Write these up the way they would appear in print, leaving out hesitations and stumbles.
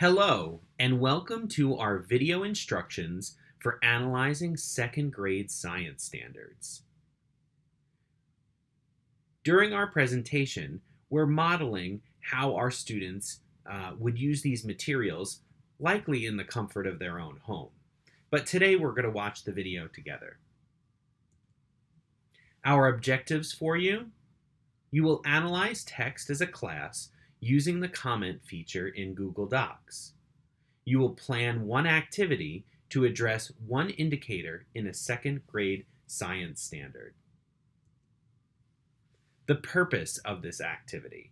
Hello, and welcome to our video instructions for analyzing second grade science standards. During our presentation, we're modeling how our students would use these materials, likely in the comfort of their own home. But today we're going to watch the video together. Our objectives for you: you will analyze text as a class using the comment feature in Google Docs. You will plan one activity to address one indicator in a second grade science standard. The purpose of this activity: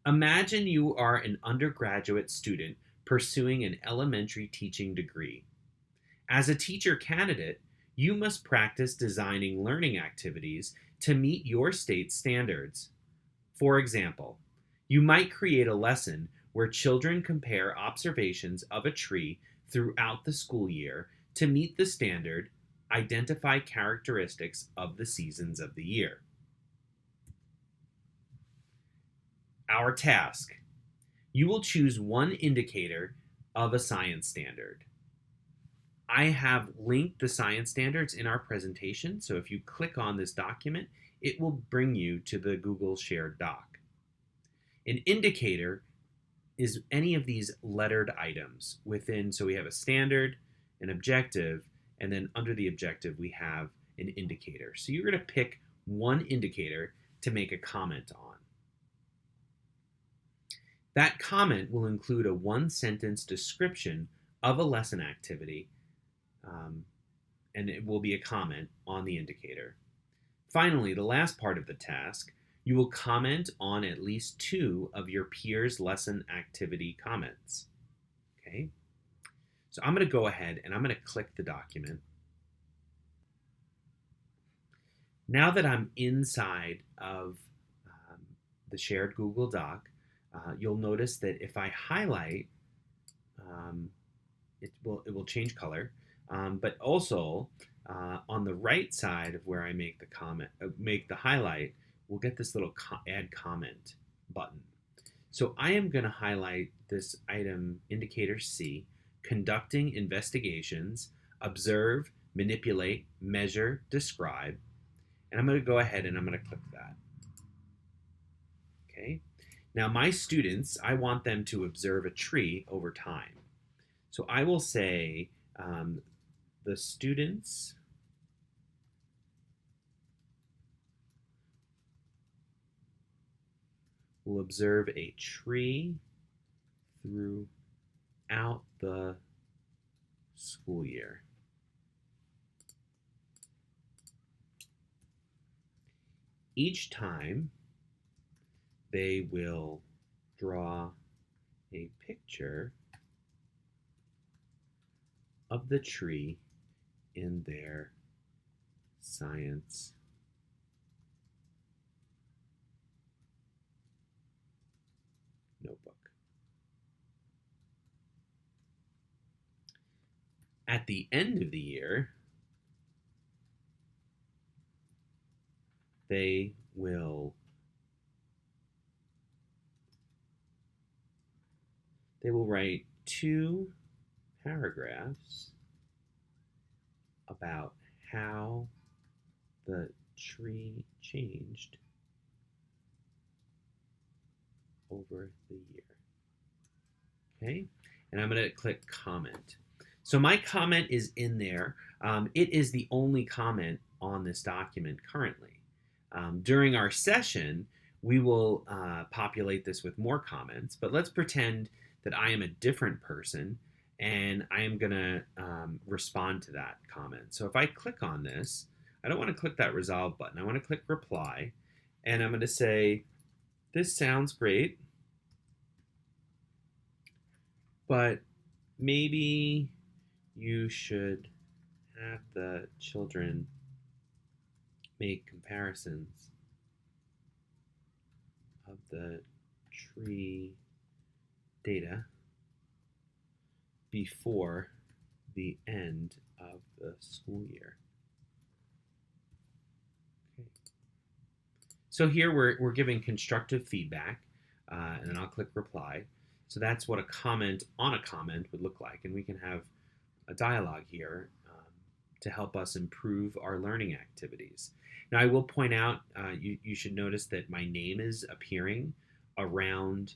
imagine you are an undergraduate student pursuing an elementary teaching degree. As a teacher candidate, you must practice designing learning activities to meet your state's standards. For example, you might create a lesson where children compare observations of a tree throughout the school year to meet the standard, identify characteristics of the seasons of the year. Our task: you will choose one indicator of a science standard. I have linked the science standards in our presentation, so if you click on this document, it will bring you to the Google shared doc. An indicator is any of these lettered items within, so we have a standard, an objective, and then under the objective we have an indicator. So you're going to pick one indicator to make a comment on. That comment will include a one-sentence description of a lesson activity, and it will be a comment on the indicator. Finally, the last part of the task: you will comment on at least two of your peers' lesson activity comments. Okay? So I'm going to go ahead and I'm going to click the document. Now that I'm inside of the shared Google Doc, you'll notice that if I highlight, it will change color. But also on the right side of where I make the comment, make the highlight, we'll get this little add comment button. So I am going to highlight this item, indicator C, conducting investigations, observe, manipulate, measure, describe, and I'm going to go ahead and I'm going to click that. Okay. Now my students, I want them to observe a tree over time. So I will say the students will observe a tree throughout the school year. Each time they will draw a picture of the tree in their science notebook. At the end of the year, they will write 2 paragraphs about how the tree changed over the year. Okay, and I'm going to click comment. So my comment is in there. It is the only comment on this document currently. During our session, we will populate this with more comments, but let's pretend that I am a different person and I am going to respond to that comment. So if I click on this, I don't want to click that resolve button. I want to click reply, and I'm going to say, this sounds great, but maybe you should have the children make comparisons of the tree data before the end of the school year. Okay. So here we're giving constructive feedback, and then I'll click reply. So that's what a comment on a comment would look like. And we can have a dialogue here to help us improve our learning activities. Now, I will point out, you should notice that my name is appearing around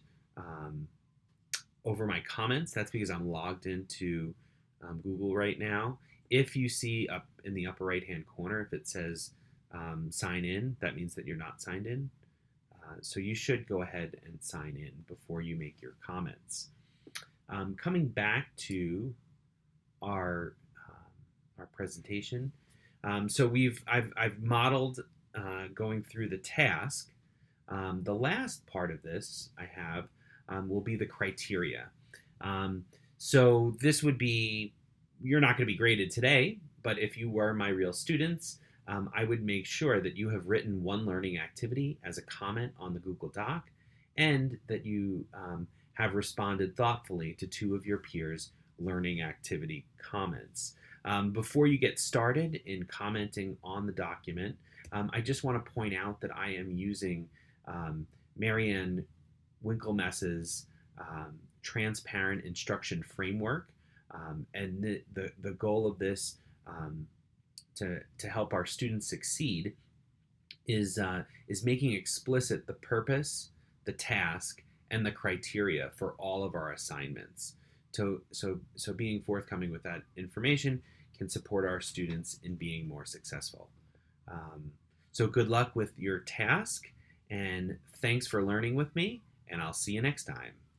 over my comments. That's because I'm logged into Google right now. If you see up in the upper right-hand corner, if it says sign in, that means that you're not signed in. So you should go ahead and sign in before you make your comments. Coming back to our presentation, so I've modeled going through the task. The last part of this I have will be the criteria. So this would be, you're not going to be graded today, but if you were my real students, I would make sure that you have written one learning activity as a comment on the Google Doc, and that you have responded thoughtfully to 2 of your peers' learning activity comments. Before you get started in commenting on the document, I just want to point out that I am using Marianne Winklemess's transparent instruction framework, and the goal of this to help our students succeed is making explicit the purpose, the task, and the criteria for all of our assignments. So being forthcoming with that information can support our students in being more successful. So good luck with your task, and thanks for learning with me, and I'll see you next time.